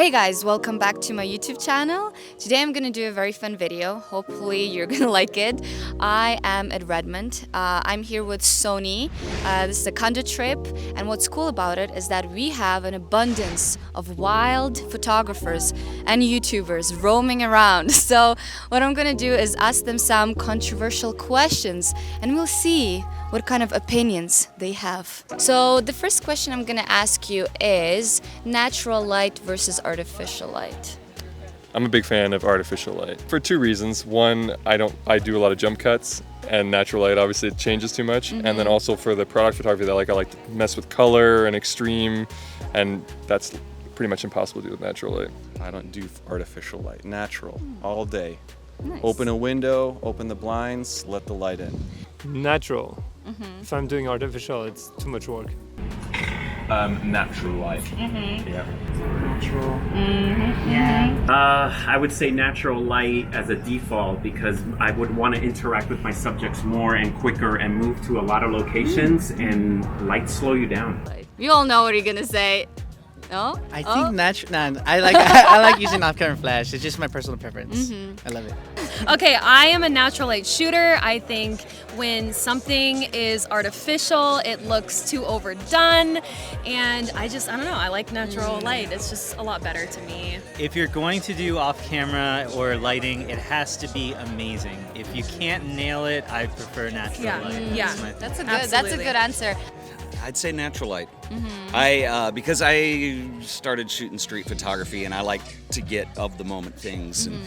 Hey guys, welcome back to my YouTube channel. Today I'm gonna do a very fun video. Hopefully you're gonna like it. I am at Redmond. I'm here with Sony. This is a Kando trip, and what's cool about it is that we have an abundance of wild photographers and YouTubers roaming around. So what I'm gonna do is ask them some controversial questions, and we'll see what kind of opinions they have. So the first question I'm gonna ask you is natural light versus artificial light. I'm a big fan of artificial light for two reasons. One, I do a lot of jump cuts, and natural light obviously it changes too much. And then also for the product photography that I like to mess with color and extreme, and that's pretty much impossible to do with natural light. I don't do artificial light, natural, all day. Nice. Open a window, open the blinds, let the light in. Natural. If I'm doing artificial, it's too much work. Natural light. Yeah. Natural. I would say natural light as a default because I would want to interact with my subjects more and quicker and move to a lot of locations, and lights slow you down. You all know what you're gonna say. No? I think natural. Nah, I like using off-camera flash. It's just my personal preference. I love it. Okay, I am a natural light shooter. I think when something is artificial, it looks too overdone, and I don't know, I like natural light. It's just a lot better to me. If you're going to do off-camera or lighting, it has to be amazing. If you can't nail it, I prefer natural light. Yeah. That's a Absolutely. good answer. I'd say natural light. Because I started shooting street photography and I like to get of the moment things. And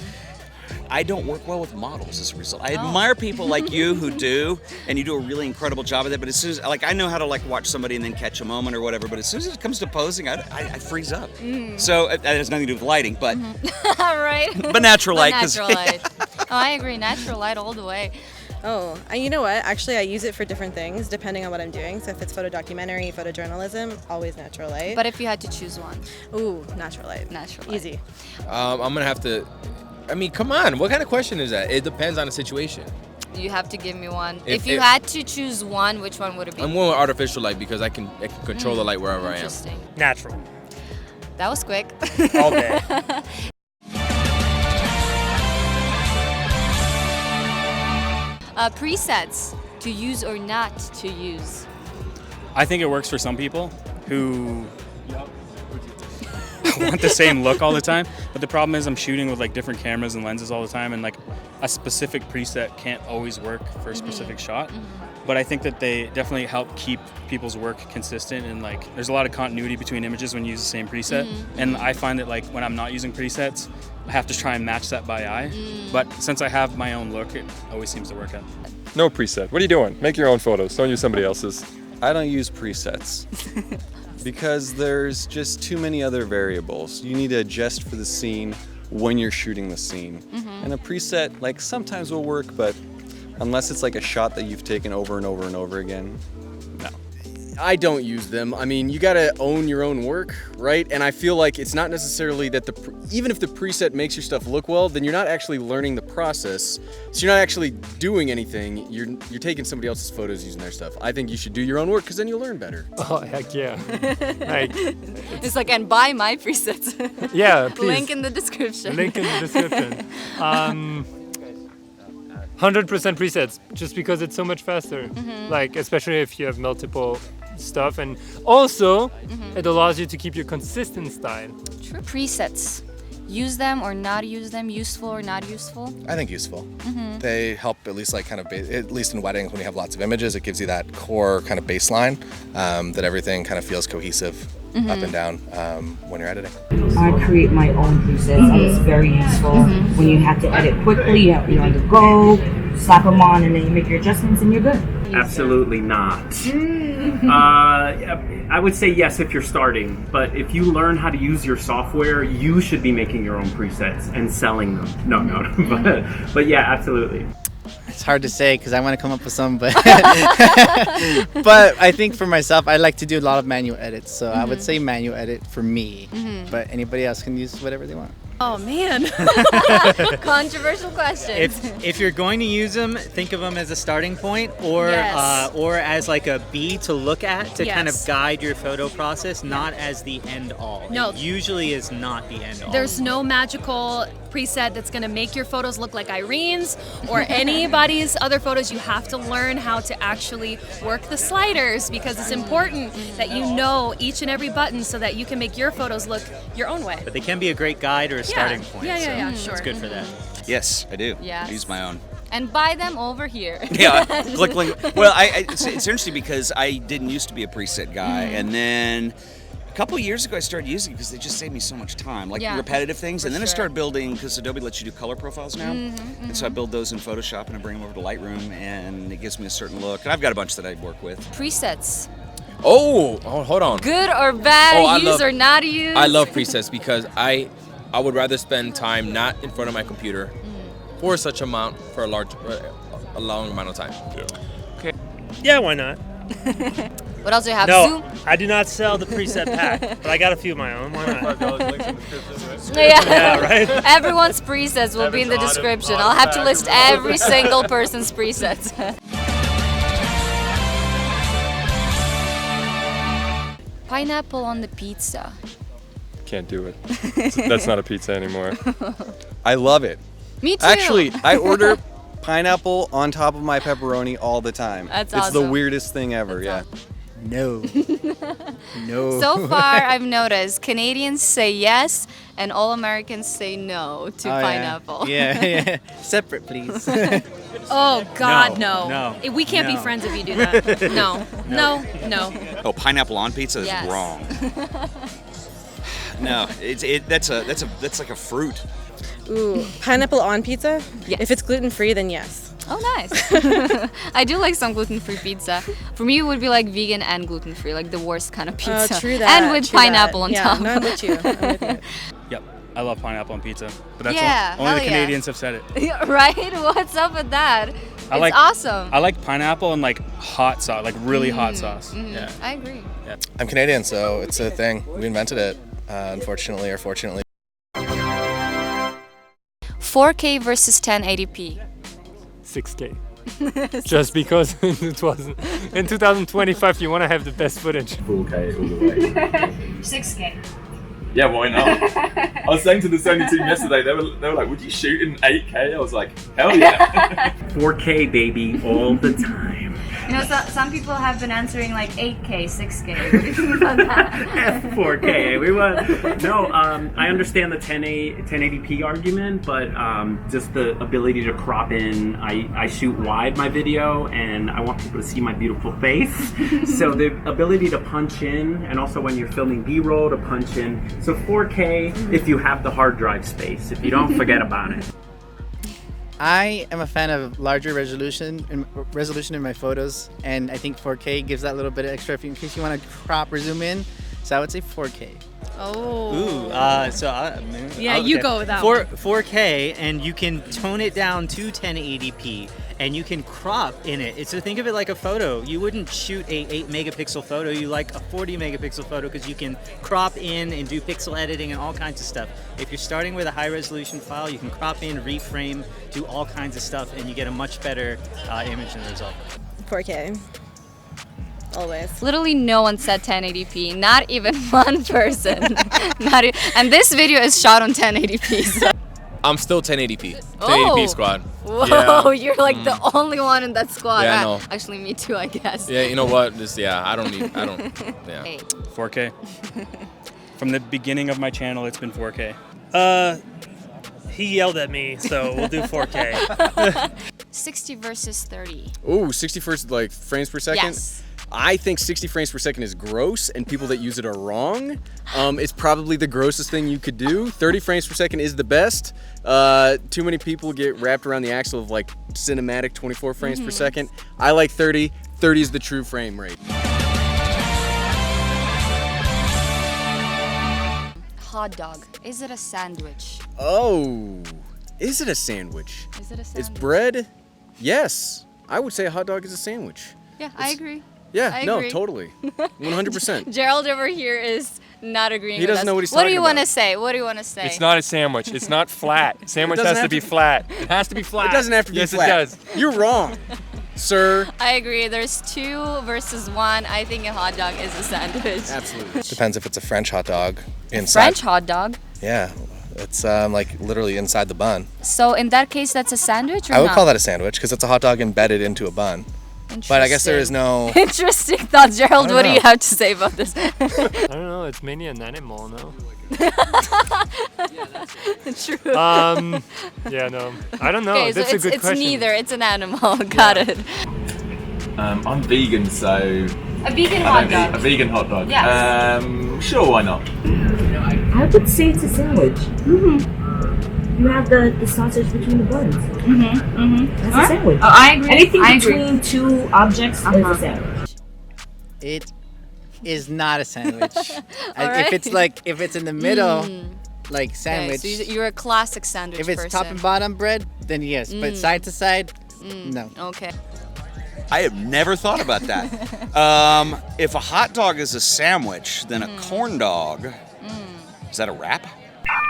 I don't work well with models as a result. I admire people like you who do, and you do a really incredible job of it. But as soon as I know how to watch somebody and then catch a moment or whatever. But as soon as it comes to posing, I freeze up. So that has nothing to do with lighting, but Right. but natural light. Natural light. Oh, I agree. Natural light all the way. Oh, you know what? Actually, I use it for different things depending on what I'm doing. So if it's photo documentary, photojournalism, always natural light. But if you had to choose one, Ooh, natural light. natural light. Easy. I'm gonna have to. I mean, come on. What kind of question is that? It depends on the situation. You have to give me one. If- If you had to choose one, which one would it be? I'm going with artificial light because I can control the light wherever I am. Interesting. Natural. That was quick. All day. Presets to use or not to use. I think it works for some people who want the same look all the time, but the problem is I'm shooting with different cameras and lenses all the time, and a specific preset can't always work for a specific shot. But I think that they definitely help keep people's work consistent, and there's a lot of continuity between images when you use the same preset. And I find that when I'm not using presets, I have to try and match that by eye. But since I have my own look, it always seems to work out. No preset. What are you doing? Make your own photos. Don't use somebody else's. I don't use presets because there's just too many other variables. You need to adjust for the scene when you're shooting the scene. And a preset sometimes will work, but unless it's a shot that you've taken over and over and over again, no. I don't use them. I mean, you gotta own your own work, right? And I feel like it's not necessarily that even if the preset makes your stuff look well, then you're not actually learning the process. So you're not actually doing anything. You're taking somebody else's photos using their stuff. I think you should do your own work because then you'll learn better. Oh, heck yeah. It's and buy my presets. Yeah, please. Link in the description. Link in the description. 100% presets, just because it's so much faster. Especially if you have multiple stuff, and also it allows you to keep your consistent style. True. Presets. Use them or not use them, useful or not useful? I think useful. They help at least at least in weddings when you have lots of images, it gives you that core kind of baseline that everything kind of feels cohesive up and down when you're editing. I create my own presets and it's very useful when you have to edit quickly, you're on the go, slap them on and then you make your adjustments and you're good. Absolutely not. I would say yes if you're starting, but if you learn how to use your software, you should be making your own presets and selling them. No, but yeah, absolutely. It's hard to say because I want to come up with some, but but I think for myself, I like to do a lot of manual edits. So I would say manual edit for me, but anybody else can use whatever they want. Oh man. Controversial question. If you're going to use them, think of them as a starting point, or or as like a B to look at to kind of guide your photo process, not as the end all. No. It usually is not the end all. There's no magical preset that's going to make your photos look like Irene's or anybody's other photos. You have to learn how to actually work the sliders, because it's important that you know each and every button so that you can make your photos look your own way. But they can be a great guide or a starting point. Yeah, so sure. It's good for that. Yes, I do. Yes. I use my own. And buy them over here. Yeah, click link. Well, it's interesting because I didn't used to be a preset guy, and then a couple of years ago I started using it because they just saved me so much time, like repetitive things. And then I started building, because Adobe lets you do color profiles now, and so I build those in Photoshop and I bring them over to Lightroom, and it gives me a certain look. And I've got a bunch that I work with. Presets. Oh, hold on. Good or bad, use or not use? I love presets because I would rather spend time not in front of my computer for such amount for a long amount of time. Yeah. Okay. Yeah, why not? What else do you have? No, Zoom? I do not sell the preset pack, but I got a few of my own. Why not? Yeah, right. Everyone's presets will be in the description. I'll have to list every single person's presets. Pineapple on the pizza. Can't do it. That's not a pizza anymore. I love it. Me too. Actually, I order pineapple on top of my pepperoni all the time. That's It's awesome. the weirdest thing ever, yeah. No. No. So far, I've noticed Canadians say yes, and all Americans say no to pineapple. Yeah. Separate, please. Oh God, no. No. We can't be friends if you do that. No. Oh, pineapple on pizza is Yes. wrong. No, that's like a fruit. Ooh, pineapple on pizza? Yes. If it's gluten-free, then yes. Oh, nice. I do like some gluten-free pizza. For me, it would be like vegan and gluten-free, like the worst kind of pizza. Oh, true that. And with true pineapple that. on yeah, top. No, I'm with you. I'm with you. Yep, I love pineapple on pizza, but that's Yeah, only the hell yeah. Canadians have said it. Right? What's up with that? I It's like awesome. I like pineapple and like hot sauce, like really hot sauce. Yeah. I agree. Yeah. I'm Canadian, so it's a thing. We invented it, unfortunately or fortunately. 4K versus 1080p. 6K. Just because it wasn't. In 2025, you want to have the best footage. 4K all the way. 6K. Yeah, why not? I was saying to the Sony team yesterday, they were like, would you shoot in 8K? I was like, hell yeah. 4K, baby, all the time. You know, some people have been answering like 8K, 6K. What do you think about that? 4K. I understand the 1080p argument, but just the ability to crop in. I shoot wide my video, and I want people to see my beautiful face. So the ability to punch in, and also when you're filming B-roll, to punch in. So 4K, if you have the hard drive space. If you don't, forget about it. I am a fan of larger resolution in my photos, and I think 4K gives that little bit of extra in case you want to crop or zoom in. So I would say 4K. Oh. Ooh, you go with that one. 4K, and you can tone it down to 1080p, and you can crop in it. So think of it like a photo. You wouldn't shoot a 8 megapixel photo. You like a 40 megapixel photo because you can crop in and do pixel editing and all kinds of stuff. If you're starting with a high resolution file, you can crop in, reframe, do all kinds of stuff, and you get a much better image and result. 4K. Always. Literally no one said 1080p, not even one person. And this video is shot on 1080p. So. I'm still 1080p. 1080p Oh. squad. Whoa, Yeah. you're like the only one in that squad. Yeah, I know. Actually, me too, I guess. Yeah, you know what? I don't. Yeah. Hey. 4K. From the beginning of my channel, it's been 4K. He yelled at me, so we'll do 4K. 60 versus 30. Ooh, 60 frames per second? Yes. I think 60 frames per second is gross, and people that use it are wrong. It's probably the grossest thing you could do. 30 frames per second is the best. Too many people get wrapped around the axle of like cinematic 24 frames per second. I like 30. 30 is the true frame rate. Hot dog. Is it a sandwich? Oh, is it a sandwich? Is it a sandwich? It's bread? Yes. I would say a hot dog is a sandwich. Yeah, I agree. Yeah, I no, agree. totally. 100%. Gerald over here is not agreeing He with doesn't us. know what he's What do talking you want to about. say? What do you want to say? It's not a sandwich. It's not flat. Sandwich doesn't has to have be to- flat. It has to be flat. It doesn't have to be yes, flat. Yes, it does. You're wrong, sir. I agree. There's 2 versus 1. I think a hot dog is a sandwich. Absolutely. Depends if it's a French hot dog inside. French hot dog. Yeah, it's like literally inside the bun. So in that case, that's a sandwich or I would not? call that a sandwich because it's a hot dog embedded into a bun. But I guess there is no. Interesting thoughts, Gerald. I What do don't you know. have to say about this? I don't know. It's mainly an animal, no? True. Yeah, no. I don't know. Okay, so That's a good it's question. neither. It's an animal. Got it. I'm vegan, so A vegan I hot don't eat dog. a vegan hot dog. Yes. Sure, why not? I would say it's a sandwich. You have the sausage between the buns. That's a sandwich. Oh, I agree. Anything I agree. between 2 objects is a sandwich. It is not a sandwich. Alright. If it's in the middle, like sandwich. Okay, so you're a classic sandwich if it's person. top and bottom bread, then yes. But side to side, no. Okay. I have never thought about that. If a hot dog is a sandwich, then a corn dog, is that a wrap?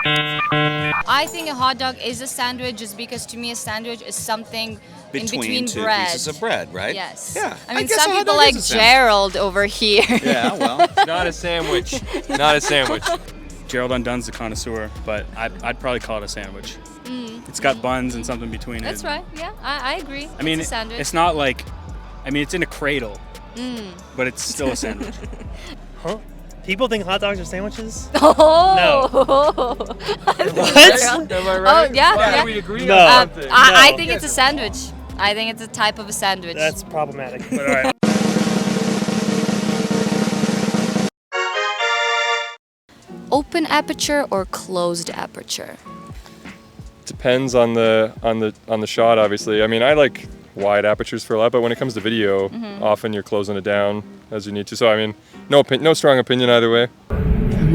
I think a hot dog is a sandwich just because to me a sandwich is something in between 2 bread. pieces of bread, right? Yes. Yeah. I mean, guess some a hot people dog like is a sandwich. Gerald over here. Yeah, well. Not a sandwich. Not a sandwich. Gerald Undun's the connoisseur, but I'd probably call it a sandwich. It's got buns and something between it. That's right. Yeah, I agree. I mean, it's a sandwich. it's not like, I mean, it's in a cradle, but it's still a sandwich. Huh? People think hot dogs are sandwiches? Oh. What? Am I right? Oh, yeah, Why yeah. do we agree No. on something? I No. think it's a sandwich. I think it's a type of a sandwich. That's problematic. But all right. Open aperture or closed aperture? Depends on the shot, obviously. I mean, I like wide apertures for a lot, but when it comes to video, often you're closing it down as you need to. So I mean, no strong opinion either way. I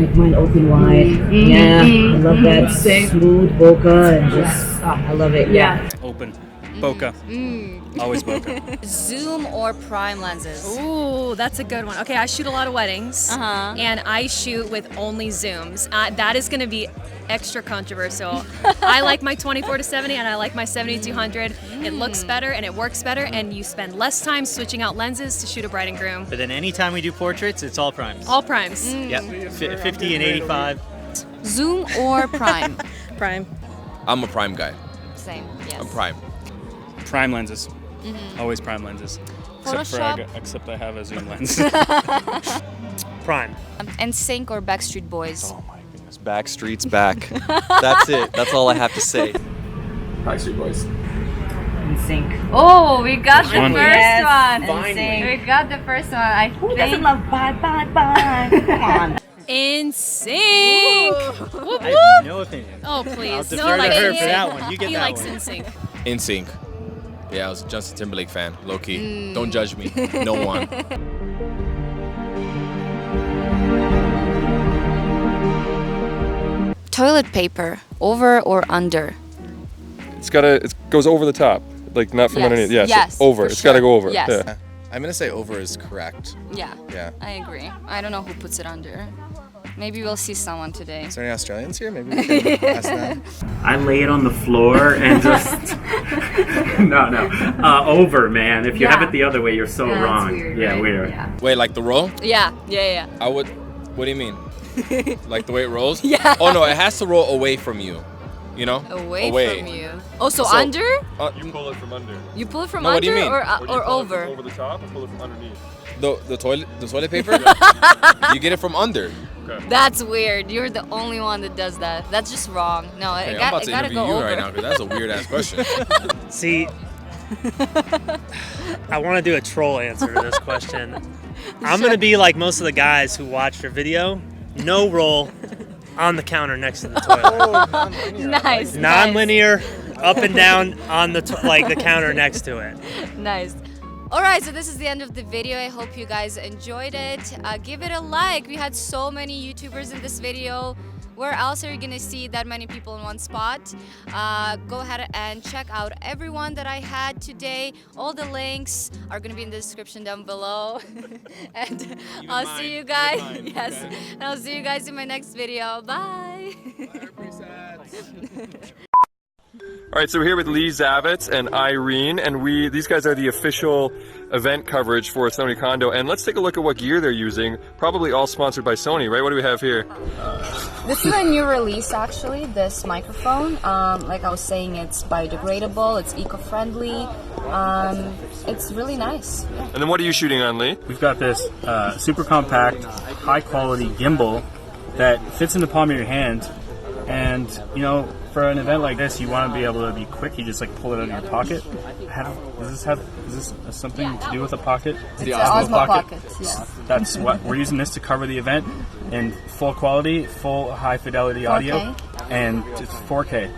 like mine open wide. Yeah, I love that smooth bokeh and just, I love it. Yeah. Open. Bokeh. Always bokeh. Zoom or prime lenses? Ooh, that's a good one. Okay, I shoot a lot of weddings, and I shoot with only zooms. That is going to be extra controversial. I like my 24-70 and I like my 70-200. It looks better and it works better, and you spend less time switching out lenses to shoot a bride and groom. But then anytime we do portraits, it's all primes. All primes. Yep, 50 and 85. Zoom or prime? Prime. I'm a prime guy. Same. Yes. I'm prime. Prime lenses. Always prime lenses. Photoshop? Except I have a zoom lens. Prime. And Sync or Backstreet Boys? Oh my goodness, Backstreet's back. That's it. That's all I have to say. Backstreet Boys. In sync. Oh, we got the Finally. first Yes, one. finally. We got the first one. I Who doesn't think. love bye, bye, bye? Come on. In sync. Whoop, I whoop. have no opinion. Oh please, I'll no defer to like her for that one. You get he that likes one. In sync. In sync. Yeah, I was a Justin Timberlake fan, low key. Don't judge me. No one. Toilet paper, over or under? It goes over the top, like not from Yes. underneath. Yes, Yes, over. for It's got to sure. go over. Yes. Yeah. I'm gonna say over is correct. Yeah. Yeah. I agree. I don't know who puts it under. Maybe we'll see someone today. Is there any Australians here? Maybe we can ask them. I lay it on the floor and just over, man. If you have it the other way, you're so Yeah, that's wrong. weird, Yeah, right? weird. Yeah. Wait, like the roll? Yeah. Yeah. I would. What do you mean? Like the way it rolls? Yeah. Oh no, it has to roll away from you. You know? Away from you. Oh, so So- under? You pull it from under. You pull it from No, what under do you mean? or you pull it over? from over the top and pull it from underneath. The toilet paper? You get it from under. Okay. That's weird. You're the only one that does that. That's just wrong. No, Hey, it I'm about to gotta interview go you over. right now because that's a weird ass question. See, I want to do a troll answer to this question. I'm going to be like most of the guys who watch your video. No roll on the counter next to the toilet. Nice. Non-linear, up and down on the the counter next to it. Nice. All right, so this is the end of the video. I hope you guys enjoyed it. Give it a like. We had so many YouTubers in this video. Where else are you gonna see that many people in one spot? Go ahead and check out everyone that I had today. All the links are gonna be in the description down below. And I'll see you guys. Yes, and I'll see you guys in my next video. Bye. All right, so we're here with Lee Zavitz and Irene, and these guys are the official event coverage for Sony Kando. And let's take a look at what gear they're using. Probably all sponsored by Sony, right? What do we have here? This is a new release, actually, this microphone. Like I was saying, it's biodegradable, it's eco-friendly, it's really nice. And then what are you shooting on, Lee? We've got this super compact, high quality gimbal that fits in the palm of your hand. And, you know, for an event like this, you want to be able to be quick. You just like pull it out of your pocket. Is this something to do with a pocket? It's the Osmo Pocket. Yes. That's what we're using this to cover the event in full quality, full high fidelity audio, and it's 4K.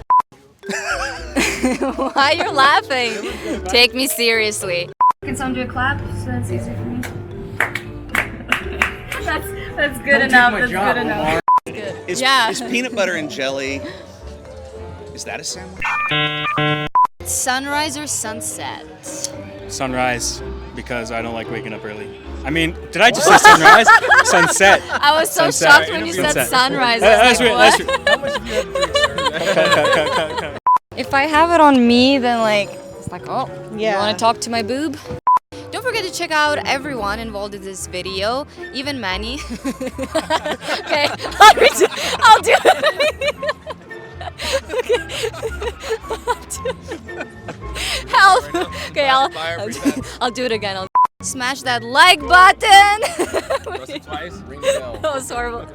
Why you're laughing? Take me seriously. Can someone do a clap so that's easier for me? That's good enough. That's good enough. Is peanut butter and jelly, is that a sandwich? Sunrise or sunset? Sunrise, because I don't like waking up early. I mean, did I just say sunrise? Sunset. I was so Sunset. shocked when you said sunrise. I was like, what? If I have it on me, then it's like, oh, you want to talk to my boob? Don't forget to check out everyone involved in this video, even Manny. Okay, I'll do it. Okay. Help. Okay, I'll do it again. Smash that like button. Press it twice, ring the bell. That was horrible.